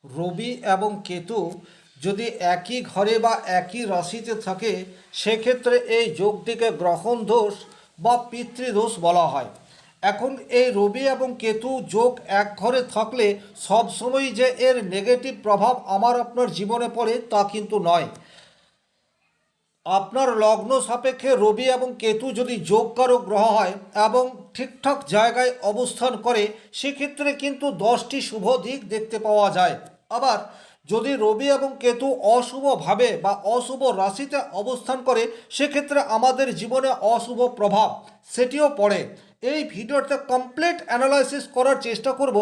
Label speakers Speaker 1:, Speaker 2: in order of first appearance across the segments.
Speaker 1: রবি এবং কেতু যদি একই ঘরে বা একই রাশিতে থাকে, সেক্ষেত্রে এই যোগটিকে গ্রহণ দোষ বা পিতৃদোষ বলা হয়। এখন এই রবি এবং কেতু যোগ এক ঘরে থাকলে সবসময় যে এর নেগেটিভ প্রভাব আমার আপনার জীবনে পড়ে তা কিন্তু নয়। আপনার লগ্ন সাপেক্ষে রবি এবং কেতু যদি যোগকারক গ্রহ হয় এবং ঠিকঠাক জায়গায় অবস্থান করে, সেক্ষেত্রে কিন্তু 10টি শুভ দিক দেখতে পাওয়া যায়। আবার যদি রবি এবং কেতু অশুভভাবে বা অশুভ রাশিতে অবস্থান করে, সেক্ষেত্রে আমাদের জীবনে অশুভ প্রভাব সেটিও পড়ে। এই ভিডিওতে কমপ্লিট অ্যানালাইসিস করার চেষ্টা করব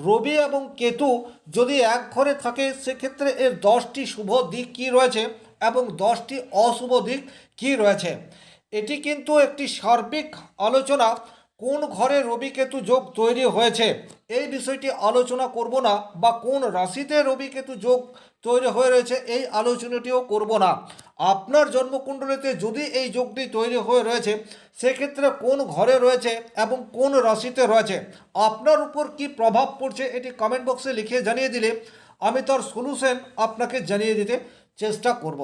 Speaker 1: রবি এবং কেতু যদি এক ঘরে থাকে, সেক্ষেত্রে এর 10টি শুভ দিক কী রয়েছে এবং 10টি অশুভ দিক কী রয়েছে। এটি কিন্তু একটি সার্বিক আলোচনা। কোন ঘরে রবি কেতু যোগ তৈরি হয়েছে এই বিষয়টি আলোচনা করব না, বা কোন রাশিতে রবি কেতু যোগ তৈরি হয়ে রয়েছে এই আলোচনাটিও করব না। আপনার জন্মকুণ্ডলিতে যদি এই যোগটি তৈরি হয়ে রয়েছে, সেক্ষেত্রে কোন ঘরে রয়েছে এবং কোন রাশিতে রয়েছে, আপনার উপর কি প্রভাব পড়ছে এটি কমেন্ট বক্সে লিখে জানিয়ে দিলে আমি তার সলিউশন আপনাকে জানিয়ে দিতে চেষ্টা করব।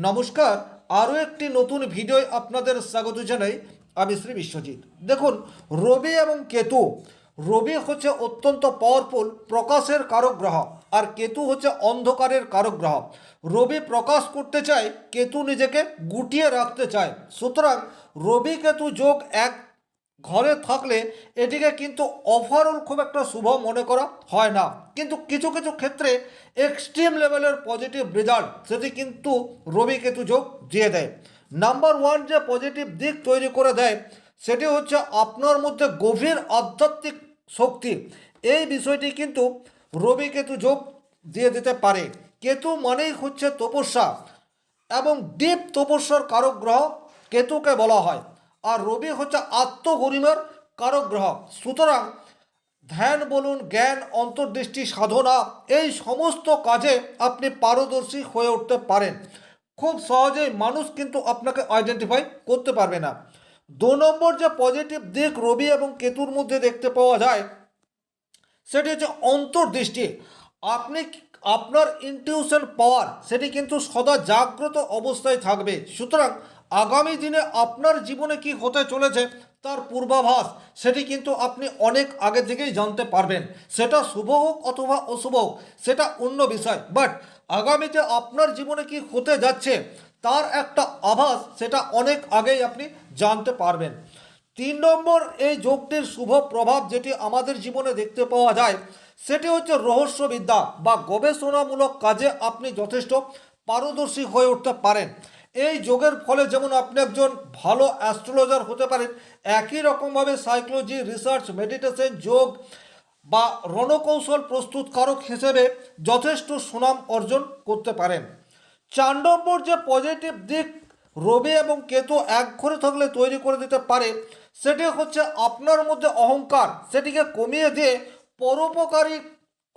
Speaker 1: নমস্কার, আরও একটি নতুন ভিডিও আপনাদের স্বাগত জানাই। আমি শ্রী বিশ্বজিৎ। দেখুন, রবি এবং কেতু, রবি হচ্ছে অত্যন্ত পাওয়ারফুল প্রকাশের কারক গ্রহ, আর কেতু হচ্ছে অন্ধকারের কারক গ্রহ। রবি প্রকাশ করতে চায়, কেতু নিজেকে গুটিয়ে রাখতে চায়। সুতরাং রবি কেতু যোগ এক ঘরে থাকলে এটিকে কিন্তু ওভারঅল খুব একটা শুভ মনে করা হয় না, কিন্তু কিছু কিছু ক্ষেত্রে এক্সট্রিম লেভেলের পজিটিভ রেজাল্ট সেটি কিন্তু রবি কেতু যোগ দিয়ে দেয়। নাম্বার ওয়ান যে পজিটিভ দিক তৈরি করে দেয়, সেটি হচ্ছে আপনার মধ্যে গভীর আধ্যাত্মিক শক্তি। এই বিষয়টি কিন্তু রবি কেতু যোগ দিয়ে দিতে পারে। কেতু মানেই হচ্ছে তপস্যা, এবং ডিপ তপস্যার কারক গ্রহ কেতুকে বলা হয়। আর রবি হচ্ছে আত্মগরিমার কারক গ্রহ। সুতরাং ধ্যান বলুন, জ্ঞান, অন্তর্দৃষ্টি, সাধনা, এই সমস্ত কাজে আপনি পারদর্শী হয়ে উঠতে পারেন। খুব সহজেই মানুষ কিন্তু আপনাকে আইডেন্টিফাই করতে পারবে না। 2 নম্বর যে পজিটিভ দিক রবি এবং কেতুর মধ্যে দেখতে পাওয়া যায়, সেটি হচ্ছে অন্তর্দৃষ্টি। আপনি আপনার ইনটিউশন পাওয়ার সেটি কিন্তু সদা জাগ্রত অবস্থায় থাকবে। সুতরাং আগামী দিনে আপনার জীবনে কি হতে চলেছে তার পূর্বাভাস সেটি কিন্তু আপনি অনেক আগে থেকেই জানতে পারবেন। সেটা শুভ হোক অথবা অশুভ হোক, সেটা অন্য বিষয়, বাট আগামীতে আপনার জীবনে কি হতে যাচ্ছে তার একটা আভাস সেটা অনেক আগেই আপনি জানতে পারবেন। 3 নম্বর এই যোগটির শুভ প্রভাব যেটি আমাদের জীবনে দেখতে পাওয়া যায়, সেটি হচ্ছে রহস্যবিদ্যা বা গবেষণামূলক কাজে আপনি যথেষ্ট পারদর্শী হয়ে উঠতে পারেন। এই যোগের ফলে যেমন আপনি একজন ভালো অ্যাস্ট্রোলজার হতে পারেন, একই রকমভাবে সাইকোলজি, রিসার্চ, মেডিটেশন, যোগ বা রণকৌশল প্রস্তুতকারক হিসেবে যথেষ্ট সুনাম অর্জন করতে পারেন। 4 নম্বর যে পজিটিভ দিক রবি এবং কেতু এক ঘরে থাকলে তৈরি করে দিতে পারে, সেটি হচ্ছে আপনার মধ্যে অহংকার সেটিকে কমিয়ে দিয়ে পরোপকারী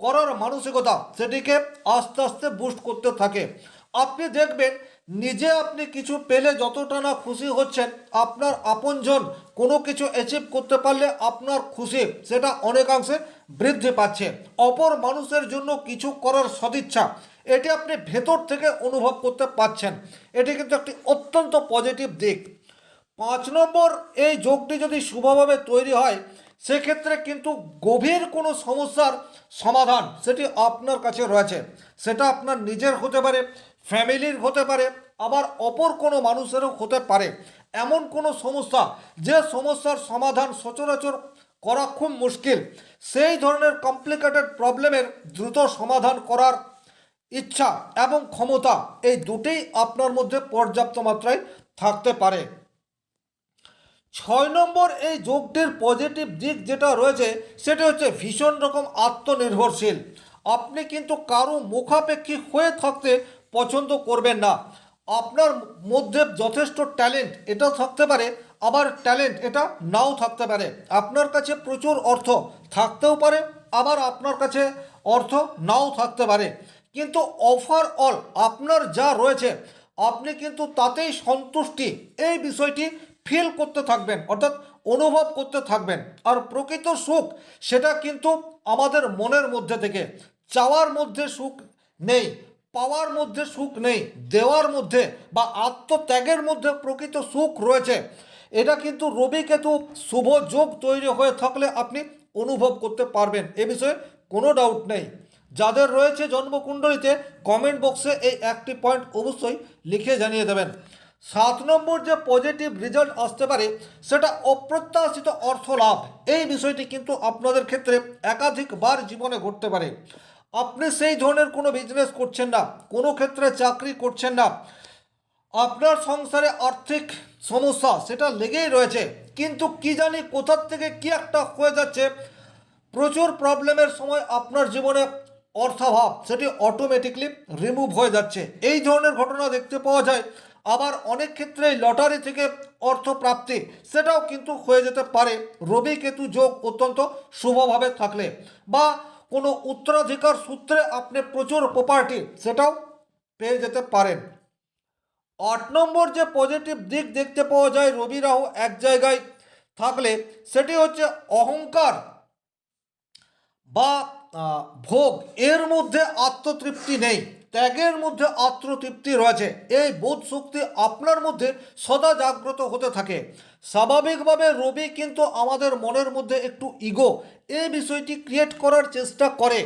Speaker 1: করার মানসিকতা সেটিকে আস্তে আস্তে বুস্ট করতে থাকে। আপনি দেখবেন নিজে আপনি কিছু পেলে যতটা না খুশি হচ্ছেন, আপনার আপনজন কোনো কিছু অ্যাচিভ করতে পারলে আপনার খুশি সেটা অনেকাংশে বৃদ্ধি পাচ্ছে। অপর মানুষের জন্য কিছু করার সদিচ্ছা এটি আপনি ভেতর থেকে অনুভব করতে পারছেন। এটি কিন্তু একটি অত্যন্ত পজিটিভ দিক। 5 নম্বর এই যোগটি যদি শুভভাবে তৈরি হয়, সেক্ষেত্রে কিন্তু গভীর কোনো সমস্যার সমাধান সেটি আপনার কাছে রয়েছে। সেটা আপনার নিজের হতে পারে, ফ্যামিলির হতে পারে, আবার অপর কোনো মানুষেরও হতে পারে। এমন কোনো সমস্যা যে সমস্যার সমাধান সচরাচর করা খুব মুশকিল, সেই ধরনের কমপ্লিকেটেড প্রবলেমের দ্রুত সমাধান করার ইচ্ছা এবং ক্ষমতা এই দুটেই আপনার মধ্যে পর্যাপ্ত মাত্রায় থাকতে পারে। 6 নম্বর এই যোগটির পজিটিভ দিক যেটা রয়েছে, সেটা হচ্ছে ভীষণ রকম আত্মনির্ভরশীল। আপনি কিন্তু কারো মুখাপেক্ষী হয়ে থাকতে পছন্দ করবেন না। আপনার মধ্যে যথেষ্ট ট্যালেন্ট এটাও থাকতে পারে, আবার ট্যালেন্ট এটা নাও থাকতে পারে। আপনার কাছে প্রচুর অর্থ থাকতেও পারে, আবার আপনার কাছে অর্থ নাও থাকতে পারে, কিন্তু ওভারঅল আপনার যা রয়েছে আপনি কিন্তু তাতেই সন্তুষ্টি এই বিষয়টি ফিল করতে থাকবেন, অর্থাৎ অনুভব করতে থাকবেন। আর প্রকৃত সুখ সেটা কিন্তু আমাদের মনের মধ্যে থেকে, চাওয়ার মধ্যে সুখ নেই, পাওয়ার মধ্যে সুখ নেই, দেওয়ার মধ্যে বা আত্মত্যাগের মধ্যে প্রকৃত সুখ রয়েছে। এটা কিন্তু রবি কেতু শুভ যোগ তৈরি হয়ে থাকলে আপনি অনুভব করতে পারবেন, এ বিষয়ে কোনো ডাউট নেই। যাদের রয়েছে জন্মকুণ্ডলিতে কমেন্ট বক্সে এই একটি পয়েন্ট অবশ্যই লিখে জানিয়ে দেবেন। 7 নম্বর যে পজিটিভ রেজাল্ট আসতে পারে সেটা অপ্রত্যাশিত অর্থ লাভ। এই বিষয়টি কিন্তু আপনাদের ক্ষেত্রে একাধিকবার জীবনে ঘটতে পারে। আপনি সেই ধরনের কোনো বিজনেস করছেন না, কোনো ক্ষেত্রে চাকরি করছেন না, আপনার সংসারে আর্থিক সমস্যা সেটা লেগেই রয়েছে, কিন্তু কি জানি কোথার থেকে কি একটা হয়ে যাচ্ছে, প্রচুর প্রবলেমের সময় আপনার জীবনে অর্থাভাব সেটি অটোমেটিকলি রিমুভ হয়ে যাচ্ছে, এই ধরনের ঘটনা দেখতে পাওয়া যায়। আবার অনেক ক্ষেত্রেই লটারি থেকে অর্থ প্রাপ্তি সেটাও কিন্তু হয়ে যেতে পারে রবি কেতু যোগ অত্যন্ত শুভভাবে থাকলে, বা কোনো উত্তরাধিকার সূত্রে আপনি প্রচুর প্রপার্টি সেটাও পেয়ে যেতে পারেন। 8 নম্বর যে পজিটিভ দিক দেখতে পাওয়া যায় রবি রাহু এক জায়গায় থাকলে সেটি হচ্ছে অহংকার বা ভোগ, এর মধ্যে আত্মতৃপ্তি নেই, ত্যাগের মধ্যে আত্মতৃপ্তি রয়েছে। এই বোধ শক্তি আপনার মধ্যে সদা জাগ্রত হতে থাকে। স্বাভাবিকভাবে রবি কিন্তু আমাদের মনের মধ্যে একটু ইগো এই বিষয়টি ক্রিয়েট করার চেষ্টা করে,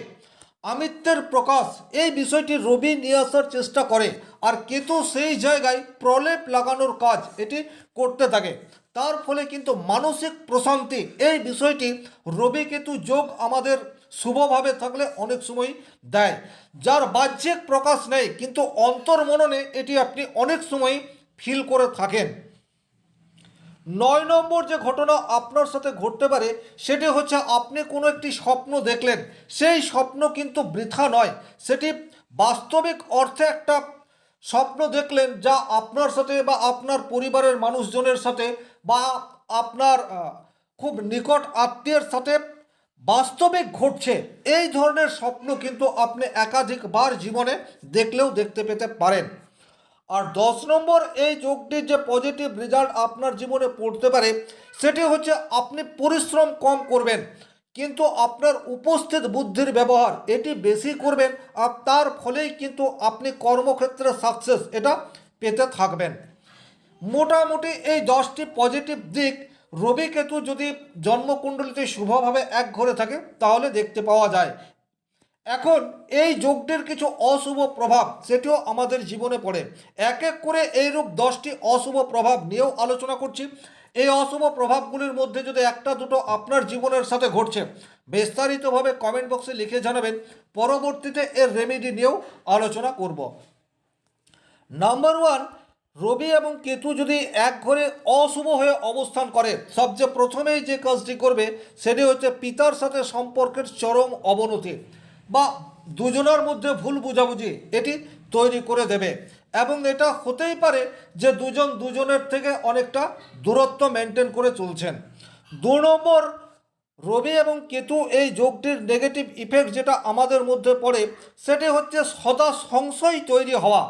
Speaker 1: আমিত্বের প্রকাশ এই বিষয়টি রবি নিয়ে আসার চেষ্টা করে, আর কেতু সেই জায়গায় প্রলেপ লাগানোর কাজ এটি করতে থাকে। তার ফলে কিন্তু মানসিক প্রশান্তি এই বিষয়টি রবি কেতু যোগ আমাদের শুভভাবে থাকলে অনেক সময় দেয়, যার বাহ্যিক প্রকাশ নেই কিন্তু অন্তর্মননে এটি আপনি অনেক সময় ফিল করে থাকেন। 9 নম্বর যে ঘটনা আপনার সাথে ঘটতে পারে সেটি হচ্ছে আপনি কোনো একটি স্বপ্ন দেখলেন, সেই স্বপ্ন কিন্তু বৃথা নয়, সেটি বাস্তবিক অর্থে একটা স্বপ্ন দেখলেন যা আপনার সাথে বা আপনার পরিবারের মানুষজনের সাথে বা আপনার খুব নিকট আত্মীয়ের সাথে বাস্তবিক ঘটছে। এই ধরনের স্বপ্ন কিন্তু আপনি একাধিকবার জীবনে দেখলেও দেখতে পেতে পারেন। আর 10 নম্বর এই যোগটির যে পজিটিভ রেজাল্ট আপনার জীবনে পড়তে পারে সেটি হচ্ছে আপনি পরিশ্রম কম করবেন, কিন্তু আপনার উপস্থিত বুদ্ধির ব্যবহার এটি বেশি করবেন, আর তার ফলেই কিন্তু আপনি কর্মক্ষেত্রে সাকসেস এটা পেতে থাকবেন। মোটামুটি এই 10টি পজিটিভ দিক রবি কেতু যদি জন্মকুণ্ডলিতে শুভভাবে এক ঘরে থাকে তাহলে দেখতে পাওয়া যায়। এখন এই যোগটির কিছু অশুভ প্রভাব সেটিও আমাদের জীবনে পড়ে, এক এক করে এইরূপ 10টি অশুভ প্রভাব নিয়েও আলোচনা করছি। এই অশুভ প্রভাবগুলির মধ্যে যদি একটা দুটো আপনার জীবনের সাথে ঘটছে বিস্তারিতভাবে কমেন্ট বক্সে লিখে জানাবেন, পরবর্তীতে এর রেমেডি নিয়েও আলোচনা করব। নাম্বার 1, রবি এবং কেতু যদি এক ঘরে অশুভ হয়ে অবস্থান করে সবচেয়ে প্রথমেই যে কাজটি করবে সেটি হচ্ছে পিতার সাথে সম্পর্কের চরম অবনতি বা দুজনের মধ্যে ভুল বুঝাবুঝি এটি তৈরি করে দেবে, এবং এটা হতেই পারে যে দুজন দুজনের থেকে অনেকটা দূরত্ব মেনটেন করে চলছেন। 2 নম্বর, রবি এবং কেতু এই যোগটির নেগেটিভ ইফেক্ট যেটা আমাদের মধ্যে পড়ে সেটি হচ্ছে সদা সংশয় তৈরি হওয়া,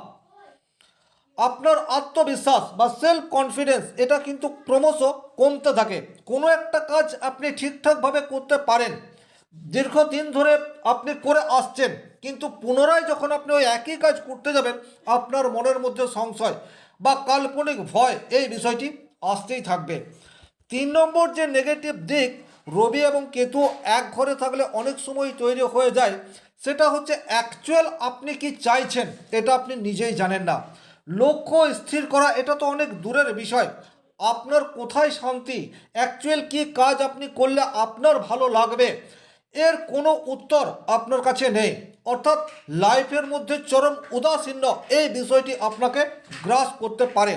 Speaker 1: আপনার আত্মবিশ্বাস বা সেলফ কনফিডেন্স এটা কিন্তু ক্রমশ কমতে থাকে। কোনো একটা কাজ আপনি ঠিকঠাকভাবে করতে পারেন, দীর্ঘদিন ধরে আপনি করে আসছেন, কিন্তু পুনরায় যখন আপনি ওই একই কাজ করতে যাবেন আপনার মনের মধ্যে সংশয় বা কাল্পনিক ভয় এই বিষয়টি আসতেই থাকবে। 3 নম্বর যে নেগেটিভ দিক রবি এবং কেতু এক ঘরে থাকলে অনেক সময় তৈরি হয়ে যায় সেটা হচ্ছে অ্যাকচুয়াল আপনি কি চাইছেন এটা আপনি নিজেই জানেন না। লক্ষ্য স্থির করা এটা তো অনেক দূরের বিষয়, আপনার কোথায় শান্তি, অ্যাকচুয়াল কি কাজ আপনি করলে আপনার ভালো লাগবে এর কোনো উত্তর আপনার কাছে নেই, অর্থাৎ লাইফের মধ্যে চরম উদাসীন্য এই বিষয়টি আপনাকে গ্রাস করতে পারে।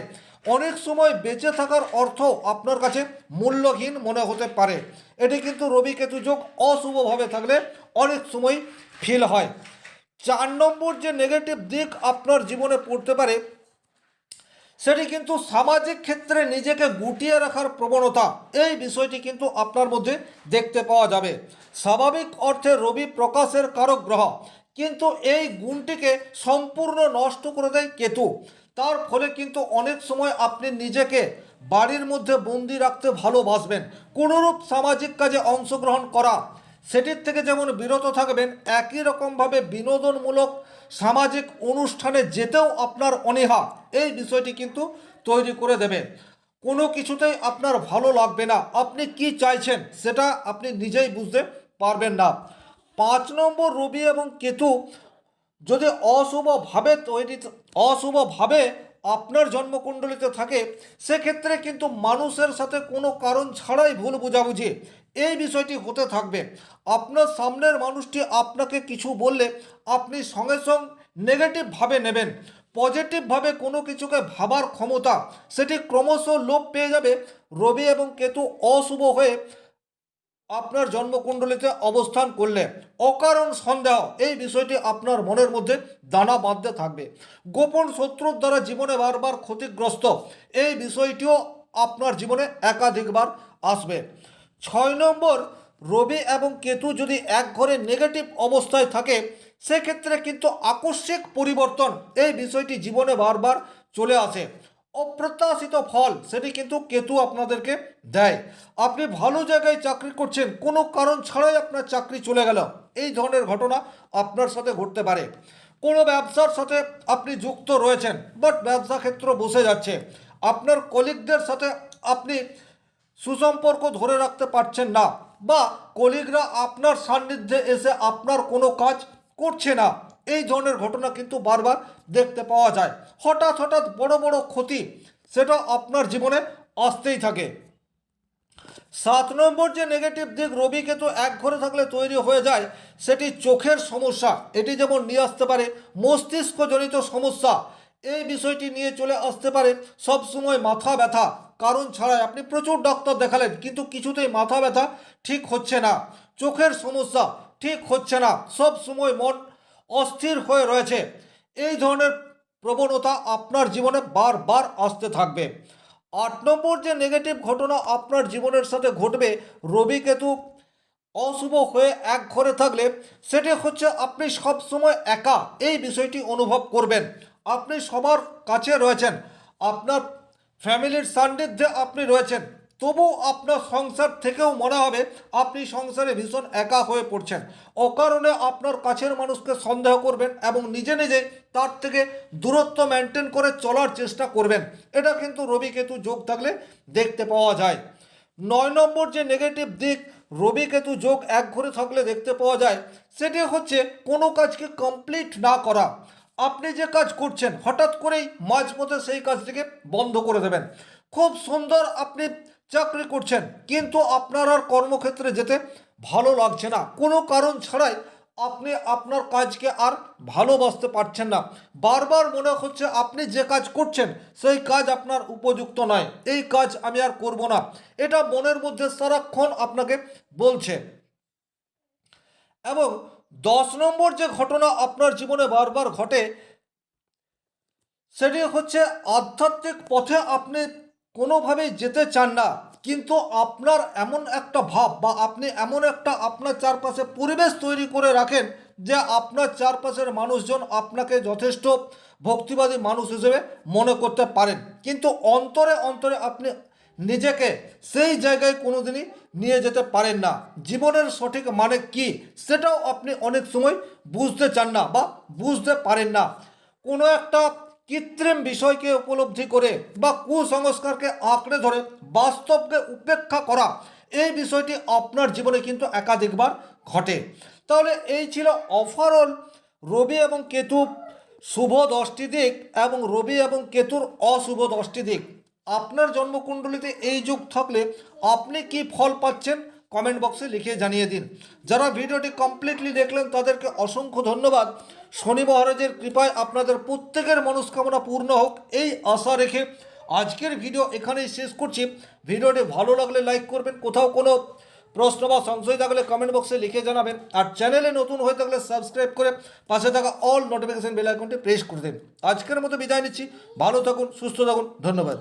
Speaker 1: অনেক সময় বেঁচে থাকার অর্থ আপনার কাছে মূল্যহীন মনে হতে পারে, এটি কিন্তু রবি কেতু যোগ অশুভভাবে থাকলে অনেক সময় ফিল হয়। 4 নম্বর যে নেগেটিভ দিক আপনার জীবনে পড়তে পারে সেটি কিন্তু সামাজিক ক্ষেত্রে নিজেকে গুটিয়ে রাখার প্রবণতা, এই বিষয়টি কিন্তু আপনার মধ্যে দেখতে পাওয়া যাবে। স্বাভাবিক অর্থে রবি প্রকাশের কারক গ্রহ, কিন্তু এই গুণটিকে সম্পূর্ণ নষ্ট করে দেয় কেতু, তার ফলে কিন্তু অনেক সময় আপনি নিজেকে বাড়ির মধ্যে বন্দি রাখতে ভালোবাসবেন, কোনোরূপ সামাজিক কাজে অংশগ্রহণ করা সেটির থেকে যেমন বিরত থাকবেন, একই রকমভাবে বিনোদনমূলক সামাজিক অনুষ্ঠানে যেতেও আপনার অনীহা এই বিষয়টি কিন্তু তৈরি করে দেবে। কোনো কিছুতেই আপনার ভালো লাগবে না, আপনি কি চাইছেন সেটা আপনি নিজেই বুঝতে পারবেন না। 5 নম্বর, রবি এবং কেতু যদি অশুভভাবে আপনার জন্মকুণ্ডলিতে থাকে, সেক্ষেত্রে কিন্তু মানুষের সাথে কোনো কারণ ছাড়াই ভুল বোঝাবুঝি এই বিষয়টি হতে থাকবে। আপনার সামনের মানুষটি আপনাকে কিছু বললে আপনি সঙ্গে সঙ্গে নেগেটিভভাবে নেবেন। পজিটিভভাবে কোনো কিছুকে ভাবার ক্ষমতা সেটি ক্রমশ লোপ পেয়ে যাবে। রবি এবং কেতু অশুভ হয়ে আপনার জন্মকুণ্ডলিতে অবস্থান করলে অকারণ সন্দেহ এই বিষয়টি আপনার মনের মধ্যে দানা বাঁধতে থাকবে। গোপন শত্রুর দ্বারা জীবনে বারবার ক্ষতিগ্রস্ত এই বিষয়টিও আপনার জীবনে একাধিকবার আসবে। 6 নম্বর, রবি এবং কেতু যদি এক ঘরে নেগেটিভ অবস্থায় থাকে, সেক্ষেত্রে কিন্তু আকস্মিক পরিবর্তন এই বিষয়টি জীবনে বারবার চলে আসে। অপ্রত্যাশিত ফল সেটি কিন্তু কেতু আপনাদেরকে দেয়। আপনি ভালো জায়গায় চাকরি করছেন, কোনো কারণ ছাড়াই আপনার চাকরি চলে গেল, এই ধরনের ঘটনা আপনার সাথে ঘটতে পারে। কোনো ব্যবসার সাথে আপনি যুক্ত রয়েছেন, বাট ব্যবসা ক্ষেত্র বসে যাচ্ছে। আপনার কলিগদের সাথে আপনি সুসম্পর্ক ধরে রাখতে পারছেন না, বা কলিগরা আপনার সান্নিধ্যে এসে আপনার কোনো কাজ করছে না, এই ধরনের ঘটনা কিন্তু বারবার দেখতে পাওয়া যায়। হঠাৎ হঠাৎ বড় বড় ক্ষতি সেটা আপনার জীবনে আসতেই থাকে। 7 নম্বর যে নেগেটিভ দিক রবি কেতু এক ঘরে থাকলে তৈরি হয়ে যায়, সেটি চোখের সমস্যা। এটি যেমন নিয়ে আসতে পারে মস্তিষ্কজনিত সমস্যা, এই বিষয়টি নিয়ে চলে আসতে পারে সবসময় মাথা ব্যথা কারণ ছাড়াই। আপনি প্রচুর ডাক্তার দেখালেন কিন্তু কিছুতেই মাথা ব্যথা ঠিক হচ্ছে না, চোখের সমস্যা ঠিক হচ্ছে না, সব সময় মন অস্থির হয়ে রয়েছে, এই ধরনের প্রবণতা আপনার জীবনে বারবার আসতে থাকবে। 8 নম্বর যে নেগেটিভ ঘটনা আপনার জীবনের সাথে ঘটবে রবি কেতু অশুভ হয়ে এক ঘরে থাকলে, সেটি হচ্ছে আপনি সবসময় একা এই বিষয়টি অনুভব করবেন। আপনি সবার কাছে রয়েছেন, আপনার ফ্যামিলির সান্নিধ্যে আপনি রয়েছেন, তবু আপনার সংসার থেকেও মনে হবে আপনি সংসারে ভীষণ একা হয়ে পড়ছেন। অকারণে আপনার কাছের মানুষকে সন্দেহ করবেন এবং নিজে নিজে তার থেকে দূরত্ব মেনটেন করে চলার চেষ্টা করবেন। এটা কিন্তু রবি কেতু যোগ থাকলে দেখতে পাওয়া যায়। 9 নম্বর যে নেগেটিভ দিক রবি কেতু যোগ এক ঘরে থাকলে দেখতে পাওয়া যায়, সেটি হচ্ছে কোনো কাজকে কমপ্লিট না করা। আপনি যে কাজ করছেন হঠাৎ করেই মাঝপথে সেই কাজটিকে বন্ধ করে দেবেন। খুব সুন্দর আপনি চাকরি করছেন কিন্তু আপনার আর কর্মক্ষেত্রে যেতে ভালো লাগছে না, কোনো কারণ ছাড়াই আপনি আপনার কাজকে আর ভালোবাসতে পারছেন না। বারবার মনে হচ্ছে আপনি যে কাজ করছেন সেই কাজ আপনার উপযুক্ত নয়, এই কাজ আমি আর করব না, এটা মনের মধ্যে সারাক্ষণ আপনাকে বলছে। এবং 10 নম্বর যে ঘটনা আপনার জীবনে বারবার ঘটে, সেটি হচ্ছে আধ্যাত্মিক পথে আপনি কোনোভাবেই যেতে চান না, কিন্তু আপনার এমন একটা ভাব বা আপনি এমন একটা আপনার চারপাশে পরিবেশ তৈরি করে রাখেন যে আপনার চারপাশের মানুষজন আপনাকে যথেষ্ট ভক্তিবাদী মানুষ হিসেবে মনে করতে পারেন, কিন্তু অন্তরে অন্তরে আপনি নিজেকে সেই জায়গায় কোনোদিনই নিয়ে যেতে পারেন না। জীবনের সঠিক মানে কি সেটাও আপনি অনেক সময় বুঝতে চান না বা বুঝতে পারেন না। কোনো একটা কৃত্রিম বিষয়কে উপলব্ধি করে বা কুসংস্কারকে আঁকড়ে ধরে বাস্তবকে উপেক্ষা করা, এই বিষয়টি আপনার জীবনে কিন্তু একাধিকবার ঘটে। তাহলে এই ছিল ওভারঅল রবি এবং কেতু শুভ 10টি দিক এবং রবি এবং কেতুর অশুভ 10টি দিক। আপনার জন্মকুণ্ডলিতে এই যোগ থাকলে আপনি কি ফল পাচ্ছেন কমেন্ট বক্সে লিখে জানিয়ে দিন। যারা ভিডিওটি কমপ্লিটলি দেখলেন তাদেরকে অসংখ্য ধন্যবাদ। শনি মহারাজের কৃপায় আপনাদের প্রত্যেকের মনস্কামনা পূর্ণ হোক এই আশা রেখে আজকের ভিডিও এখানেই শেষ করছি। ভিডিওটি ভালো লাগলে লাইক করবেন, কোথাও কোনো প্রশ্ন বা সংশয় থাকলে কমেন্ট বক্সে লিখে জানাবেন, আর চ্যানেলে নতুন হয়ে থাকলে সাবস্ক্রাইব করে পাশে থাকা অল নোটিফিকেশন বেল আইকনটি প্রেস করে দেন। আজকের মতো বিদায় নিচ্ছি, ভালো থাকুন, সুস্থ থাকুন, ধন্যবাদ।